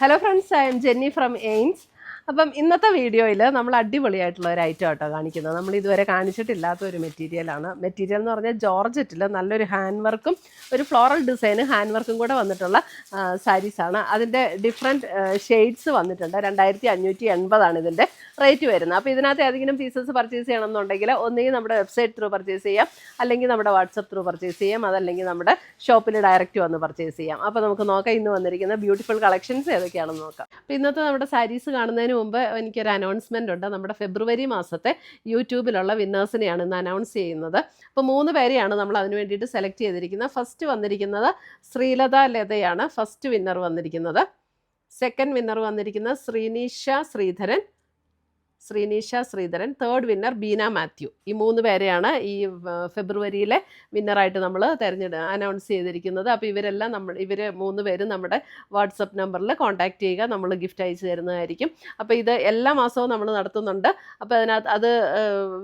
Hello friends, I am Jenny from AIIMS. അപ്പം ഇന്നത്തെ വീഡിയോയിൽ നമ്മൾ അടിപൊളിയായിട്ടുള്ള ഒരു ഐറ്റം ആട്ടോ കാണിക്കുന്നത്. നമ്മൾ ഇതുവരെ കാണിച്ചിട്ടില്ലാത്ത ഒരു മെറ്റീരിയലാണ്. മെറ്റീരിയൽ എന്ന് പറഞ്ഞാൽ ജോർജറ്റിൽ നല്ലൊരു ഹാൻഡ് വർക്കും ഒരു ഫ്ലോറൽ ഡിസൈന് ഹാൻഡ് വർക്കും കൂടെ വന്നിട്ടുള്ള സാരീസാണ്. അതിൻ്റെ ഡിഫറെൻറ്റ് ഷെയ്ഡ്സ് വന്നിട്ടുണ്ട്. 2580 ഇതിൻ്റെ റേറ്റ് വരുന്നത്. അപ്പോൾ ഇതിനകത്ത് ഏതെങ്കിലും പീസസ് പർച്ചേസ് ചെയ്യണമെന്നുണ്ടെങ്കിൽ ഒന്നുകിൽ നമ്മുടെ വെബ്സൈറ്റ് ത്രൂ പർച്ചേസ് ചെയ്യാം, അല്ലെങ്കിൽ നമ്മുടെ വാട്സപ്പ് ത്രൂ പർച്ചേസ് ചെയ്യാം, അതല്ലെങ്കിൽ നമ്മുടെ ഷോപ്പിൽ ഡയറക്റ്റ് വന്ന് പർച്ചേസ് ചെയ്യാം. അപ്പോൾ നമുക്ക് നോക്കാം ഇന്ന് വന്നിരിക്കുന്ന ബ്യൂട്ടിഫുൾ കളക്ഷൻസ് ഏതൊക്കെയാണെന്ന് നോക്കാം. അപ്പോൾ ഇന്നത്തെ നമ്മുടെ സാരീസ് കാണുന്നതിന് മുമ്പ് എനിക്കൊരു അനൗൺസ്മെൻ്റ് ഉണ്ട്. നമ്മുടെ ഫെബ്രുവരി മാസത്തെ യൂട്യൂബിലുള്ള വിന്നേഴ്സിനെയാണ് ഇന്ന് അനൗൺസ് ചെയ്യുന്നത്. അപ്പോൾ 3 പേരെയാണ് നമ്മൾ അതിന് വേണ്ടിയിട്ട് സെലക്ട് ചെയ്തിരിക്കുന്നത്. ഫസ്റ്റ് വന്നിരിക്കുന്നത് ശ്രീലത ലതയാണ് ഫസ്റ്റ് വിന്നർ വന്നിരിക്കുന്നത്. സെക്കൻഡ് വിന്നർ വന്നിരിക്കുന്നത് ശ്രീനീഷ ശ്രീധരൻ. Third winner Beena Mathew. ഈ 3 പേരെയാണ് ഈ ഫെബ്രുവരിയിലെ വിന്നറായിട്ട് നമ്മൾ അനൗൺസ് ചെയ്തിരിക്കുന്നത്. അപ്പോൾ ഇവരെല്ലാം ഇവർ 3 പേരും നമ്മുടെ വാട്സപ്പ് നമ്പറിൽ കോൺടാക്റ്റ് ചെയ്യുക, നമ്മൾ ഗിഫ്റ്റ് അയച്ചു തരുന്നതായിരിക്കും. അപ്പോൾ ഇത് എല്ലാ മാസവും നമ്മൾ നടത്തുന്നുണ്ട്. അപ്പോൾ അതിനകത്ത് അത്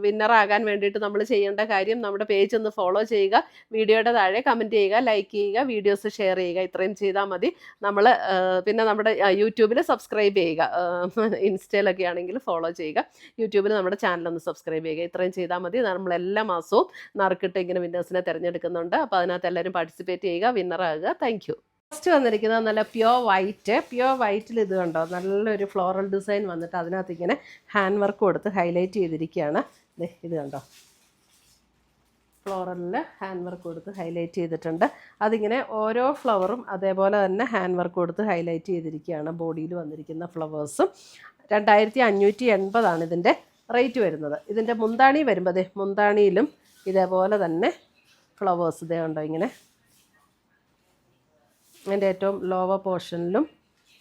വിന്നറാകാൻ വേണ്ടിയിട്ട് നമ്മൾ ചെയ്യേണ്ട കാര്യം നമ്മുടെ പേജ് ഒന്ന് ഫോളോ ചെയ്യുക, വീഡിയോയുടെ താഴെ കമൻറ്റ് ചെയ്യുക, ലൈക്ക് ചെയ്യുക, വീഡിയോസ് ഷെയർ ചെയ്യുക. ഇത്രയും ചെയ്താൽ മതി. നമ്മൾ പിന്നെ നമ്മുടെ യൂട്യൂബിൽ സബ്സ്ക്രൈബ് ചെയ്യുക, ഇൻസ്റ്റയിലൊക്കെ ആണെങ്കിൽ ഫോളോ ചെയ്യുക, യൂട്യൂബിൽ നമ്മുടെ ചാനലൊന്ന് സബ്സ്ക്രൈബ് ചെയ്യുക. ഇത്രയും ചെയ്താൽ മതി. നമ്മൾ എല്ലാ മാസവും നറുക്കിട്ട് ഇങ്ങനെ വിന്നേഴ്സിനെ തിരഞ്ഞെടുക്കുന്നുണ്ട്. അപ്പോൾ അതിനകത്ത് എല്ലാവരും പാർട്ടിസിപ്പേറ്റ് ചെയ്യുക, വിന്നറാകുക. Thank you. ഫസ്റ്റ് വന്നിരിക്കുന്നത് നല്ല പ്യുവർ വൈറ്റിൽ ഇത് കണ്ടോ, നല്ലൊരു ഫ്ലോറൽ ഡിസൈൻ വന്നിട്ട് അതിനകത്ത് ഇങ്ങനെ ഹാൻഡ് വർക്ക് കൊടുത്ത് ഹൈലൈറ്റ് ചെയ്തിരിക്കുകയാണ്. ഇത് കണ്ടോ, ഫ്ലോറലിൽ ഹാൻഡ് വർക്ക് കൊടുത്ത് ഹൈലൈറ്റ് ചെയ്തിട്ടുണ്ട്. അതിങ്ങനെ ഓരോ ഫ്ലവറും അതേപോലെ തന്നെ ഹാൻഡ് വർക്ക് കൊടുത്ത് ഹൈലൈറ്റ് ചെയ്തിരിക്കുകയാണ്. ബോഡിയിൽ വന്നിരിക്കുന്ന ഫ്ലവേഴ്സും 2580 ഇതിൻ്റെ റേറ്റ് വരുന്നത്. ഇതിൻ്റെ മുന്താണി വരുമ്പോൾ മുന്താണിയിലും ഇതേപോലെ തന്നെ ഫ്ലവേഴ്സ് ഇതേ ഉണ്ടോ ഇങ്ങനെ അതിൻ്റെ ഏറ്റവും ലോവർ പോർഷനിലും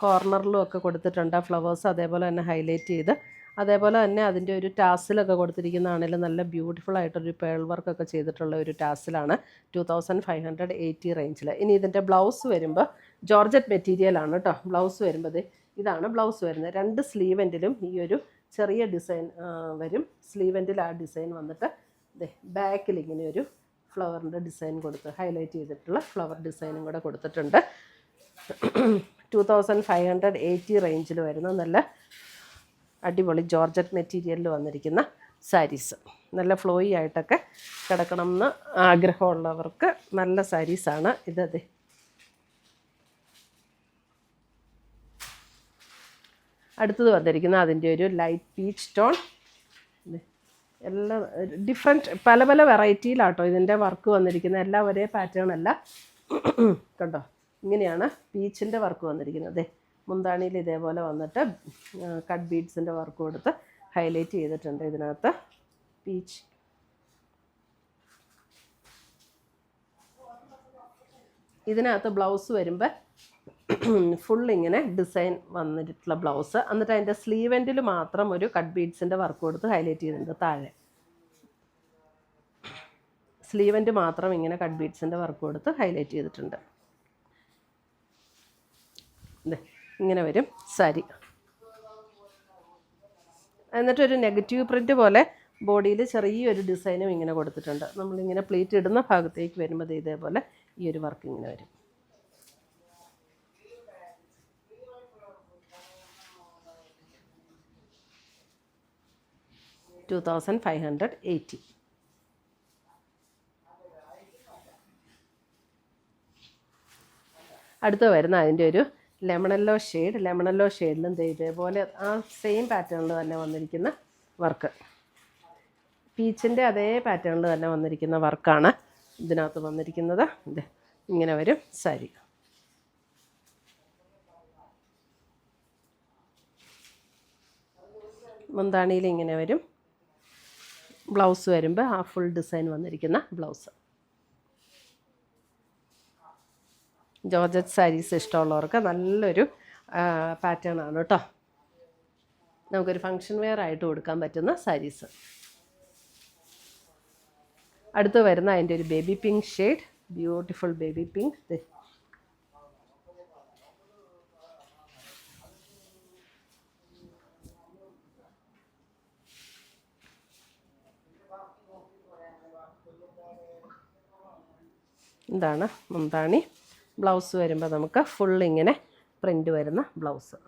കോർണറിലും ഒക്കെ കൊടുത്തിട്ടുണ്ട് ഫ്ലവേഴ്സ്. അതേപോലെ തന്നെ ഹൈലൈറ്റ് ചെയ്ത് അതേപോലെ തന്നെ അതിൻ്റെ ഒരു ടാസിലൊക്കെ കൊടുത്തിരിക്കുന്നതാണെങ്കിലും നല്ല ബ്യൂട്ടിഫുൾ ആയിട്ടൊരു പേൾ വർക്കൊക്കെ ചെയ്തിട്ടുള്ള ഒരു ടാസിലാണ്. 2580 റേഞ്ചിൽ. ഇനി ഇതിൻ്റെ ബ്ലൗസ് വരുമ്പോൾ ജോർജറ്റ് മെറ്റീരിയലാണ് കേട്ടോ. ബ്ലൗസ് വരുമ്പോൾ ഇതാണ് ബ്ലൗസ് വരുന്നത്. 2 സ്ലീവെൻറ്റിലും ഈ ഒരു ചെറിയ ഡിസൈൻ വരും. സ്ലീവെൻറ്റിൽ ആ ഡിസൈൻ വന്നിട്ട് ബാക്കിൽ ഇങ്ങനെ ഒരു ഫ്ലവറിൻ്റെ ഡിസൈൻ കൊടുത്ത് ഹൈലൈറ്റ് ചെയ്തിട്ടുള്ള ഫ്ലവർ ഡിസൈനും കൂടെ കൊടുത്തിട്ടുണ്ട്. 2580 റേഞ്ചിൽ വരുന്ന നല്ല അടിപൊളി ജോർജറ്റ് മെറ്റീരിയലിൽ വന്നിരിക്കുന്ന സാരീസ്. നല്ല ഫ്ലോയി ആയിട്ടൊക്കെ കിടക്കണം എന്ന് ആഗ്രഹമുള്ളവർക്ക് നല്ല സാരീസാണ് ഇത്. അടുത്തത് വന്നിരിക്കുന്ന അതിൻ്റെ ഒരു ലൈറ്റ് പീച്ച് ടോൺ. എല്ലാം ഡിഫറെൻറ്റ് പല പല വെറൈറ്റിയിലാട്ടോ ഇതിൻ്റെ വർക്ക് വന്നിരിക്കുന്നത്. എല്ലാം ഒരേ പാറ്റേൺ അല്ല. കണ്ടോ, ഇങ്ങനെയാണ് പീച്ചിൻ്റെ വർക്ക് വന്നിരിക്കുന്നത്. മുന്താണിയിൽ ഇതേപോലെ വന്നിട്ട് കട്ട് ബീഡ്സിൻ്റെ വർക്ക് കൊടുത്ത് ഹൈലൈറ്റ് ചെയ്തിട്ടുണ്ട് ഇതിനകത്ത്. പീച്ച് ഇതിനകത്ത് ബ്ലൗസ് വരുമ്പോൾ ഫുൾ ഇങ്ങനെ ഡിസൈൻ വന്നിട്ടുള്ള ബ്ലൗസ്. എന്നിട്ട് അതിൻ്റെ സ്ലീവെൻറ്റിൽ മാത്രം ഒരു കട്ട് ബീഡ്സിൻ്റെ വർക്ക് കൊടുത്ത് ഹൈലൈറ്റ് ചെയ്തിട്ടുണ്ട്. താഴെ സ്ലീവെൻറ്റ് മാത്രം ഇങ്ങനെ കട്ട് ബീഡ്സിൻ്റെ വർക്ക് കൊടുത്ത് ഹൈലൈറ്റ് ചെയ്തിട്ടുണ്ട്. ഇങ്ങനെ വരും സാരി. എന്നിട്ടൊരു നെഗറ്റീവ് പ്രിൻ്റ് പോലെ ബോഡിയിൽ ചെറിയൊരു ഡിസൈനും ഇങ്ങനെ കൊടുത്തിട്ടുണ്ട്. നമ്മളിങ്ങനെ പ്ലീറ്റ് ഇടുന്ന ഭാഗത്തേക്ക് വരുമ്പോൾ ഇതേപോലെ ഈ ഒരു വർക്ക് ഇങ്ങനെ വരും. $2580. അടുത്ത് വരുന്ന അതിൻ്റെ ഒരു ലെമണല്ലോ ഷെയ്ഡിലും ഇതേപോലെ ആ സെയിം പാറ്റേണിൽ തന്നെ വന്നിരിക്കുന്ന വർക്ക്. പീച്ചിൻ്റെ അതേ പാറ്റേണിൽ തന്നെ വന്നിരിക്കുന്ന വർക്കാണ് ഇതിനകത്ത് വന്നിരിക്കുന്നത്. ഇങ്ങനെ വരും സാരി. മുന്താണിയിൽ ഇങ്ങനെ വരും. ബ്ലൗസ് വരുമ്പോൾ ആ ഫുൾ ഡിസൈൻ വന്നിരിക്കുന്ന ബ്ലൗസ്. ജോർജറ്റ് സാരീസ് ഇഷ്ടമുള്ളവർക്ക് നല്ലൊരു പാറ്റേൺ ആണ് കേട്ടോ. നമുക്കൊരു ഫങ്ഷൻ വെയർ ആയിട്ട് കൊടുക്കാൻ പറ്റുന്ന സാരീസ്. അടുത്ത് വരുന്ന അതിൻ്റെ ഒരു baby pink shade, beautiful baby pink. ഇതാണ് മുന്താണി. ബ്ലൗസ് വരുമ്പോൾ നമുക്ക് ഫുൾ ഇങ്ങനെ പ്രിൻ്റ് വരുന്ന ബ്ലൗസ്.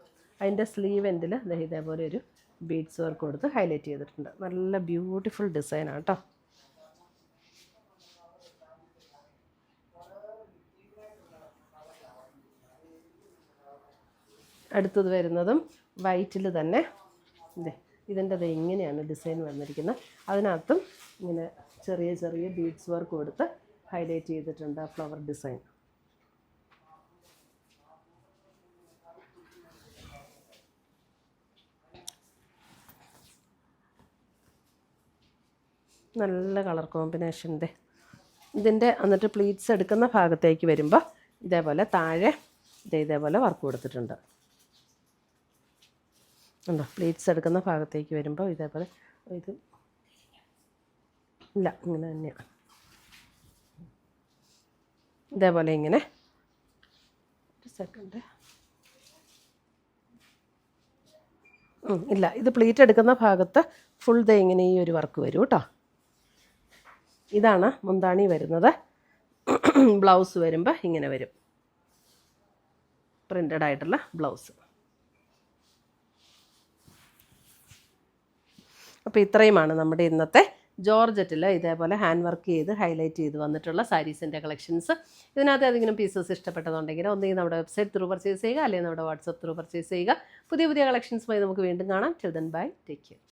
അതിൻ്റെ സ്ലീവ് എൻഡിൽ ഇതേപോലെ ഒരു ബീഡ്സ് വർക്ക് കൊടുത്ത് ഹൈലൈറ്റ് ചെയ്തിട്ടുണ്ട്. നല്ല ബ്യൂട്ടിഫുൾ ഡിസൈനാണ് കേട്ടോ. അടുത്തത് വരുന്നതും വൈറ്റിൽ തന്നെ ഇതിൻ്റെ ഇങ്ങനെയാണ് ഡിസൈൻ വന്നിരിക്കുന്നത്. അതിനകത്തും ഇങ്ങനെ ചെറിയ ചെറിയ ബീഡ്സ് വർക്ക് കൊടുത്ത് ഹൈലൈറ്റ് ചെയ്തിട്ടുണ്ട് ആ ഫ്ലവർ ഡിസൈൻ. നല്ല കളർ കോമ്പിനേഷൻ്റെ ഇതിൻ്റെ. എന്നിട്ട് പ്ലീറ്റ്സ് എടുക്കുന്ന ഭാഗത്തേക്ക് വരുമ്പോൾ ഇതേപോലെ താഴെ ഇതേപോലെ വർക്ക് കൊടുത്തിട്ടുണ്ട്. ഉണ്ടോ? പ്ലീറ്റ്സ് എടുക്കുന്ന ഭാഗത്തേക്ക് വരുമ്പോൾ ഇതേപോലെ ഇത് ഇല്ല, ഇങ്ങനെ തന്നെയാണ്. ഇതേപോലെ ഇങ്ങനെ ഒരു സെക്കൻഡ് ഇല്ല, ഇത് പ്ലീറ്റ് എടുക്കുന്ന ഭാഗത്ത് ഫുൾ ഇങ്ങനെ ഈ ഒരു വർക്ക് വരും കേട്ടോ. ഇതാണ് മുന്താണി വരുന്നത്. ബ്ലൗസ് വരുമ്പോൾ ഇങ്ങനെ വരും, പ്രിൻ്റഡ് ആയിട്ടുള്ള ബ്ലൗസ്. അപ്പോൾ ഇത്രയുമാണ് നമ്മുടെ ഇന്നത്തെ ജോർജറ്റിൽ ഇതേപോലെ ഹാൻഡ് വർക്ക് ചെയ്ത് ഹൈലൈറ്റ് ചെയ്ത് വന്നിട്ടുള്ള സാരീസിൻ്റെ കളക്ഷൻസ്. ഇതിനകത്ത് ഏതെങ്കിലും പീസസ് ഇഷ്ടപ്പെട്ടതുണ്ടെങ്കിൽ ഒന്നെങ്കിൽ നമ്മുടെ വെബ്സൈറ്റ് ത്രൂ പർച്ചേസ് ചെയ്യുക, അല്ലെങ്കിൽ നമ്മുടെ വാട്സപ്പ് ത്രൂ പർച്ചേസ് ചെയ്യുക. പുതിയ പുതിയ കളക്ഷൻസുമായി നമുക്ക് വീണ്ടും കാണാം. Till then bye, take care.